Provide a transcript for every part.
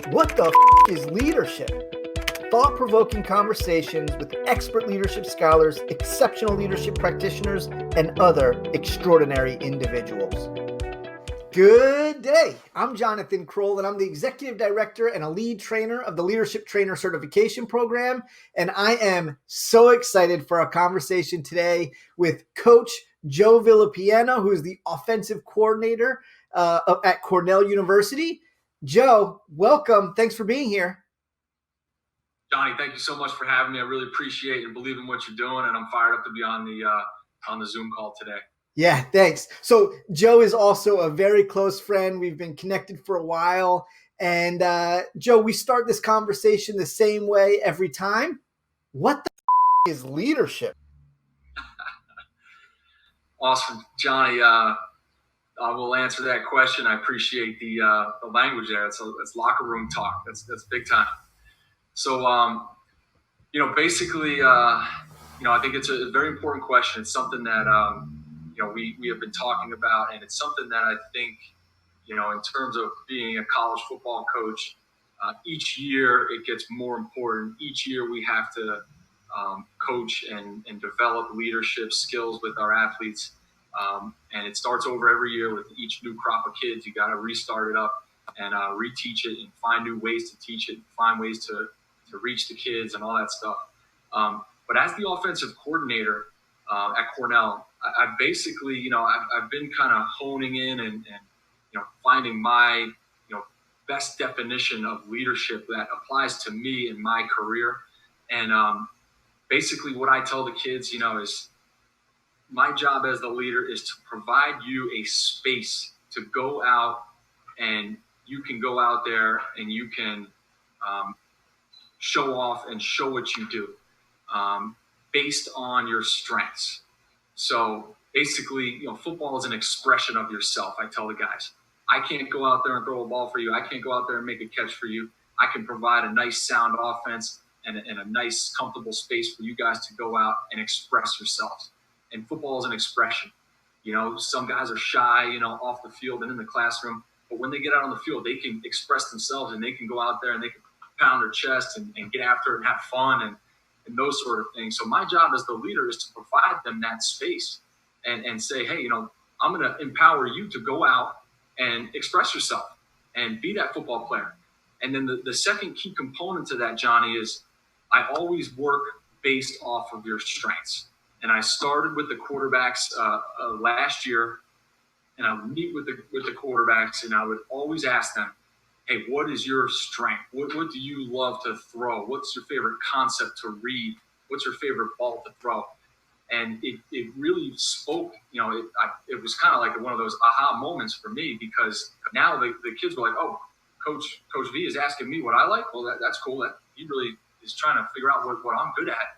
What the is leadership? Thought-provoking conversations with expert leadership scholars, exceptional leadership practitioners, and other extraordinary individuals. Good day. I'm Jonathan Kroll, and I'm the Executive Director and a lead trainer of the Leadership Trainer Certification Program. And I am so excited for our conversation today with Coach Joe Villapiano, who is the offensive coordinator at Cornell University. Joe, welcome. Thanks for being here. Johnny, thank you so much for having me. I really appreciate and believe in what you're doing, and I'm fired up to be on the Zoom call today. Yeah, thanks. So Joe is also a very close friend. We've been connected for a while. And Joe, we start this conversation the same way every time. What the is leadership? Awesome. Johnny, I will answer that question. I appreciate the language there. It's locker room talk. That's big time. So, basically, I think it's a very important question. It's something that, we have been talking about, and it's something that I think, in terms of being a college football coach, each year it gets more important. Each year we have to coach and develop leadership skills with our athletes. And it starts over every year with each new crop of kids. You got to restart it up and reteach it and find new ways to teach it, find ways to reach the kids and all that stuff. But as the offensive coordinator at Cornell, I basically, I've been kind of honing in and finding my, best definition of leadership that applies to me in my career. And basically what I tell the kids, is my job as the leader is to provide you a space to go out, and you can go out there and you can show off and show what you do based on your strengths. So basically, football is an expression of yourself. I tell the guys, I can't go out there and throw a ball for you. I can't go out there and make a catch for you. I can provide a nice sound offense and a nice comfortable space for you guys to go out and express yourselves. And football is an expression. Some guys are shy, off the field and in the classroom, but when they get out on the field, they can express themselves and they can go out there and they can pound their chest and get after it and have fun and those sort of things. So my job as the leader is to provide them that space and say, hey, I'm going to empower you to go out and express yourself and be that football player. And then the second key component to that, Johnny, is I always work based off of your strengths. And I started with the quarterbacks last year, and I would meet with the quarterbacks, and I would always ask them, hey, what is your strength? What do you love to throw? What's your favorite concept to read? What's your favorite ball to throw? And it really spoke, it was kind of like one of those aha moments for me, because now the kids were like, oh, Coach V is asking me what I like. Well, that's cool. That he really is trying to figure out what I'm good at.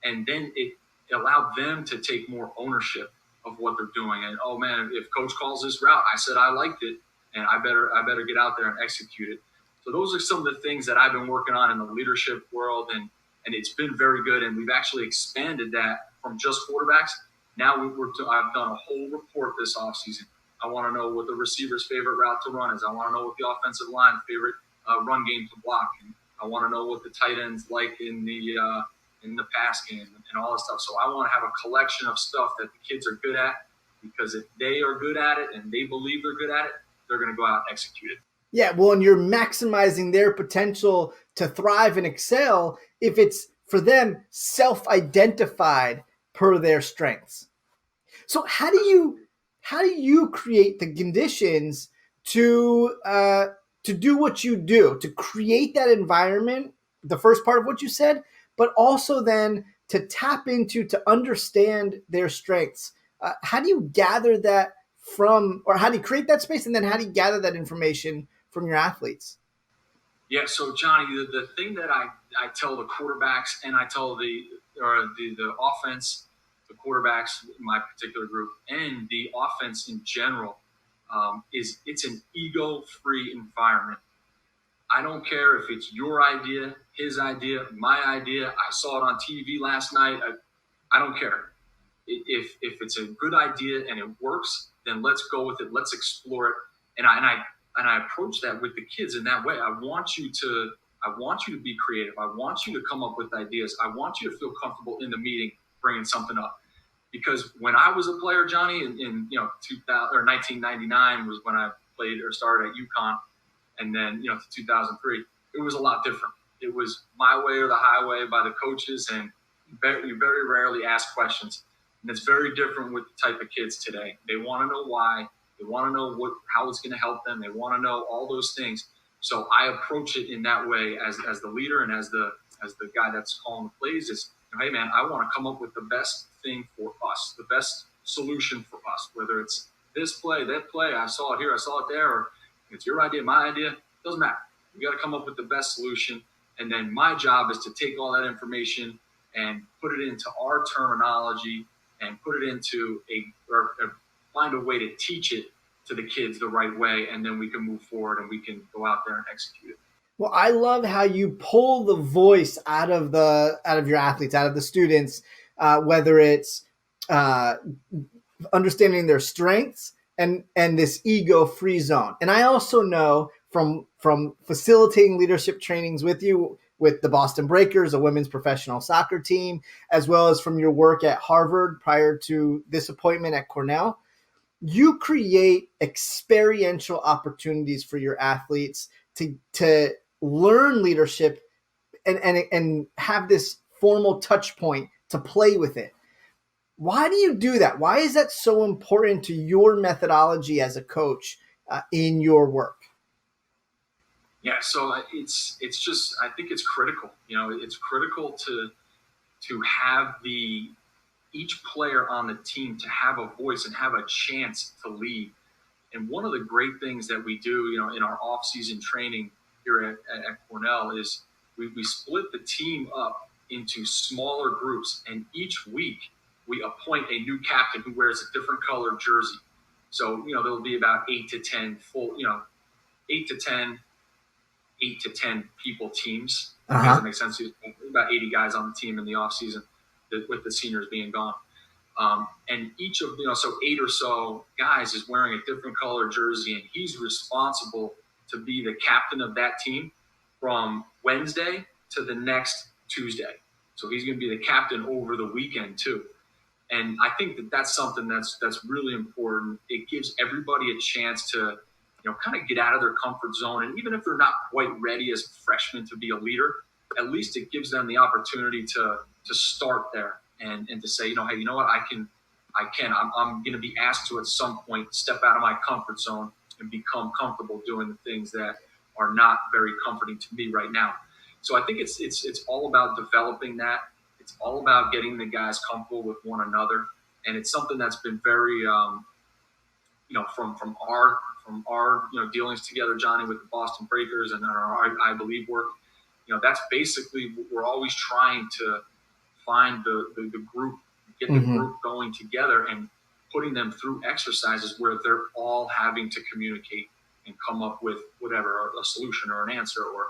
And then it allowed them to take more ownership of what they're doing. And, oh man, if coach calls this route, I said I liked it, and I better get out there and execute it. So those are some of the things that I've been working on in the leadership world, and it's been very good. And we've actually expanded that from just quarterbacks. Now I've done a whole report this offseason. I want to know what the receiver's favorite route to run is. I want to know what the offensive line's favorite run game to block. And I want to know what the tight end's like in the pass game and all this stuff. So I want to have a collection of stuff that the kids are good at, because if they are good at it and they believe they're good at it, they're going to go out and execute it. Yeah, well, and you're maximizing their potential to thrive and excel if it's, for them, self-identified per their strengths. So how do you create the conditions to do what you do, to create that environment, the first part of what you said, but also then to tap into, to understand their strengths? How do you gather that from, or how do you create that space, and then how do you gather that information from your athletes? Yeah, so Johnny, the thing that I tell the quarterbacks, and I tell the offense, the quarterbacks in my particular group, and the offense in general, is it's an ego-free environment. I don't care if it's your idea, his idea, my idea. I saw it on TV last night. I don't care. If it's a good idea and it works, then let's go with it. Let's explore it. And I and I approach that with the kids in that way. I want you to be creative. I want you to come up with ideas. I want you to feel comfortable in the meeting bringing something up. Because when I was a player, Johnny, in 2000 or 1999 was when I played or started at UConn, and then 2003, it was a lot different. It was my way or the highway by the coaches, and you very rarely ask questions. And it's very different with the type of kids today. They want to know why. They want to know how it's going to help them. They want to know all those things. So I approach it in that way as the leader and as the guy that's calling the plays is, hey man, I want to come up with the best thing for us, the best solution for us, whether it's this play, that play, I saw it here, I saw it there, or it's your idea, my idea, doesn't matter. We got to come up with the best solution. And then my job is to take all that information and put it into our terminology and put it into or find a way to teach it to the kids the right way. And then we can move forward and we can go out there and execute it. Well, I love how you pull the voice out of your athletes, out of the students, whether it's understanding their strengths and this ego-free zone. And I also know from facilitating leadership trainings with you, with the Boston Breakers, a women's professional soccer team, as well as from your work at Harvard prior to this appointment at Cornell, you create experiential opportunities for your athletes to learn leadership and have this formal touch point to play with it. Why do you do that? Why is that so important to your methodology as a coach in your work? Yeah, so it's just, I think it's critical. It's critical to have each player on the team to have a voice and have a chance to lead. And one of the great things that we do, in our off-season training here at Cornell is we split the team up into smaller groups, and each week we appoint a new captain who wears a different colored jersey. So, there'll be about 8 to 10 people teams. Uh-huh. Does it make sense? About 80 guys on the team in the off season, with the seniors being gone. And each of, so 8 or so guys is wearing a different color jersey, and he's responsible to be the captain of that team from Wednesday to the next Tuesday. So he's going to be the captain over the weekend too. And I think that's something that's really important. It gives everybody a chance to, kind of get out of their comfort zone. And even if they're not quite ready as freshmen to be a leader, at least it gives them the opportunity to start there and to say, hey, you know what, I'm going to be asked to at some point step out of my comfort zone and become comfortable doing the things that are not very comforting to me right now. So I think it's all about developing that. It's all about getting the guys comfortable with one another. And it's something that's been very, from our dealings together, Johnny, with the Boston Breakers and our I Believe work, that's basically, we're always trying to find the group, get the group going together and putting them through exercises where they're all having to communicate and come up with whatever, a solution or an answer or,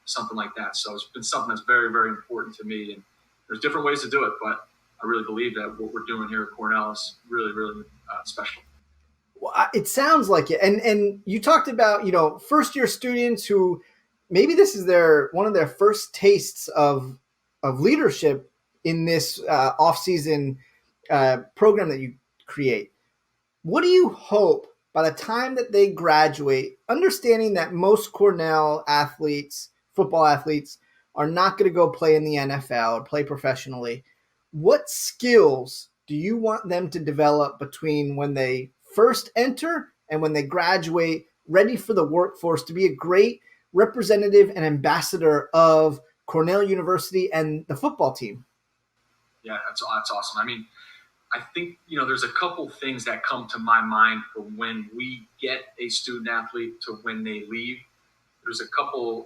something like that. So it's been something that's very, very important to me. And there's different ways to do it, but I really believe that what we're doing here at Cornell is really, really special. Well, it sounds like it. And you talked about, first year students who maybe this is one of their first tastes of leadership in this off-season program that you create. What do you hope by the time that they graduate, understanding that most Cornell athletes, football athletes, are not going to go play in the NFL or play professionally, what skills do you want them to develop between when they first enter and when they graduate, ready for the workforce to be a great representative and ambassador of Cornell University and the football team? Yeah, that's awesome. I mean, I think, there's a couple things that come to my mind for when we get a student athlete to when they leave. There's a couple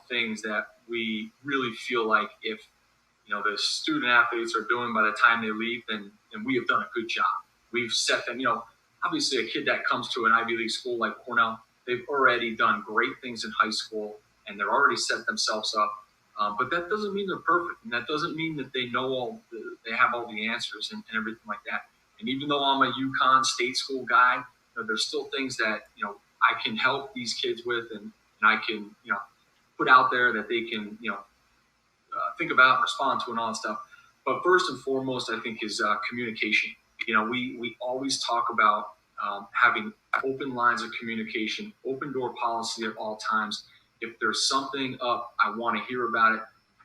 things that we really feel like if, the student athletes are doing by the time they leave, then we have done a good job. We've set them, obviously a kid that comes to an Ivy League school like Cornell, they've already done great things in high school and they're already set themselves up. But that doesn't mean they're perfect, and that doesn't mean that they they have all the answers and everything like that. And even though I'm a UConn state school guy, there's still things that I can help these kids with, and I can, put out there that they can, think about, respond to, and all that stuff. But first and foremost, I think is communication. We always talk about having open lines of communication, open door policy at all times. If there's something up, I want to hear about it.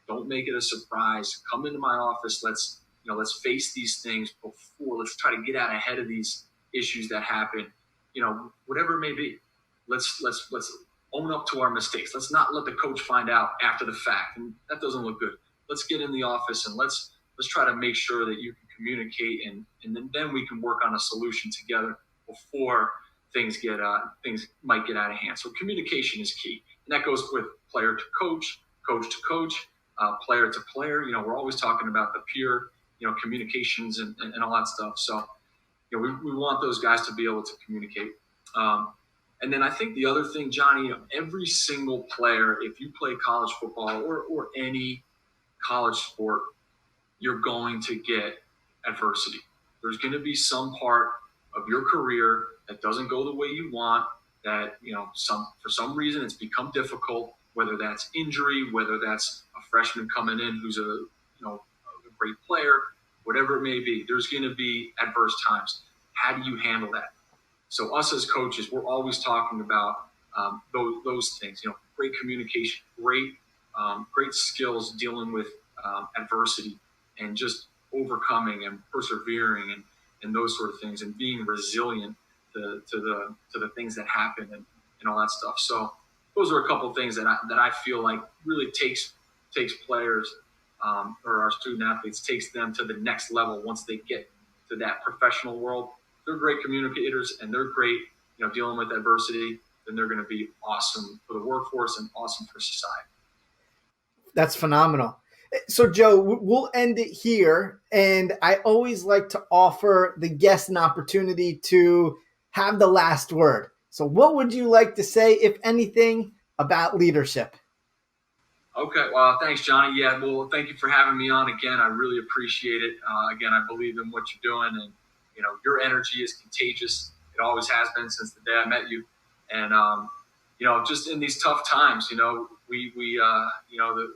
Don't make it a surprise. Come into my office. Let's face these things before. Let's try to get out ahead of these issues that happen. Whatever it may be. Let's own up to our mistakes. Let's not let the coach find out after the fact, and that doesn't look good. Let's get in the office and let's try to make sure that you can communicate, and then we can work on a solution together before things might get out of hand. So communication is key, and that goes with player to coach, coach to coach, player to player. We're always talking about the peer, communications and all that stuff. So, we want those guys to be able to communicate. And then I think the other thing, Johnny, every single player, if you play college football or any college sport, you're going to get adversity. There's going to be some part of your career that doesn't go the way you want, that, for some reason it's become difficult, whether that's injury, whether that's a freshman coming in who's a great player, whatever it may be. There's going to be adverse times. How do you handle that? So us as coaches, we're always talking about those things. Great communication, great skills dealing with adversity, and just overcoming and persevering and those sort of things, and being resilient to the things that happen and all that stuff. So those are a couple of things that I feel like really takes players or our student athletes, takes them to the next level once they get to that professional world. They're great communicators and they're great, dealing with adversity. Then they're going to be awesome for the workforce and awesome for society. That's phenomenal. So, Joe, we'll end it here. And I always like to offer the guest an opportunity to have the last word. So what would you like to say, if anything, about leadership? Okay. Well, thanks, Johnny. Yeah. Well, thank you for having me on again. I really appreciate it. Again, I believe in what you're doing, and, your energy is contagious. It always has been since the day I met you. And, just in these tough times, we the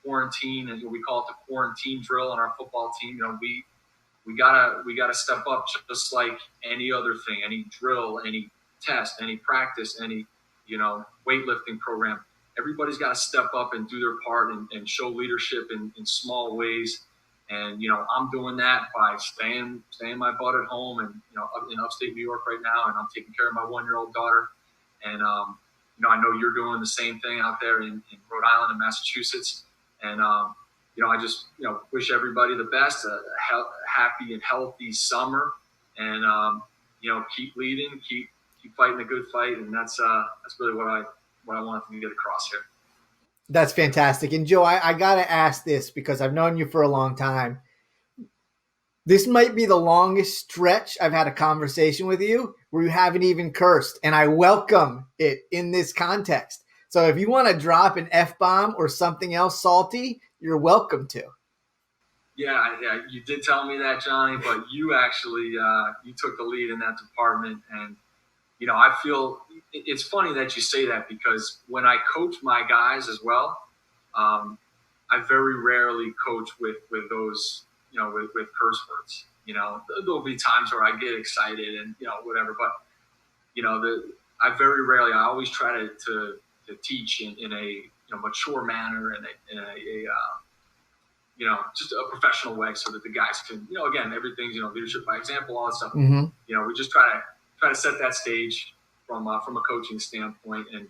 quarantine, and we call it the quarantine drill on our football team. We gotta step up, just like any other thing, any drill, any test, any practice, any weightlifting program. Everybody's got to step up and do their part and show leadership in small ways. And I'm doing that by staying my butt at home, and in upstate New York right now, and I'm taking care of my 1-year-old daughter. And I know you're doing the same thing out there in Rhode Island and Massachusetts. And I just wish everybody the best, a happy and healthy summer, and keep leading, keep fighting a good fight, and that's really what I wanted to get across here. That's fantastic. And Joe, I got to ask this because I've known you for a long time. This might be the longest stretch I've had a conversation with you where you haven't even cursed, and I welcome it in this context. So if you want to drop an F-bomb or something else salty, you're welcome to. Yeah, you did tell me that, Johnny, but you actually you took the lead in that department. And I feel it's funny that you say that, because when I coach my guys as well, I very rarely coach with those, with curse words. There'll be times where I get excited and, whatever, but, I very rarely, I always try to teach in a mature manner and in a just a professional way, so that the guys can, again, everything's, leadership by example, all that stuff. Mm-hmm. We just try to set that stage from a coaching standpoint, and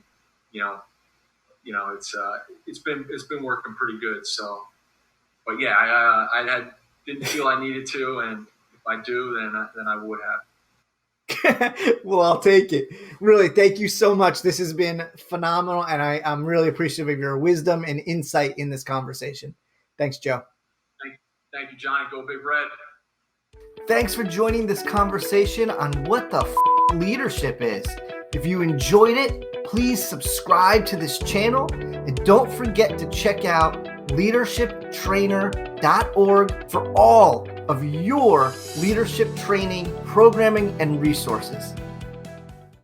it's been working pretty good. So, but yeah, I didn't feel I needed to, and if I do, then I would have. Well, I'll take it. Really, thank you so much. This has been phenomenal, and I'm really appreciative of your wisdom and insight in this conversation. Thanks, Joe. Thank you, Johnny. Go Big Red. Thanks for joining this conversation on what the leadership is. If you enjoyed it, please subscribe to this channel, and don't forget to check out leadershiptrainer.org for all of your leadership training, programming, and resources.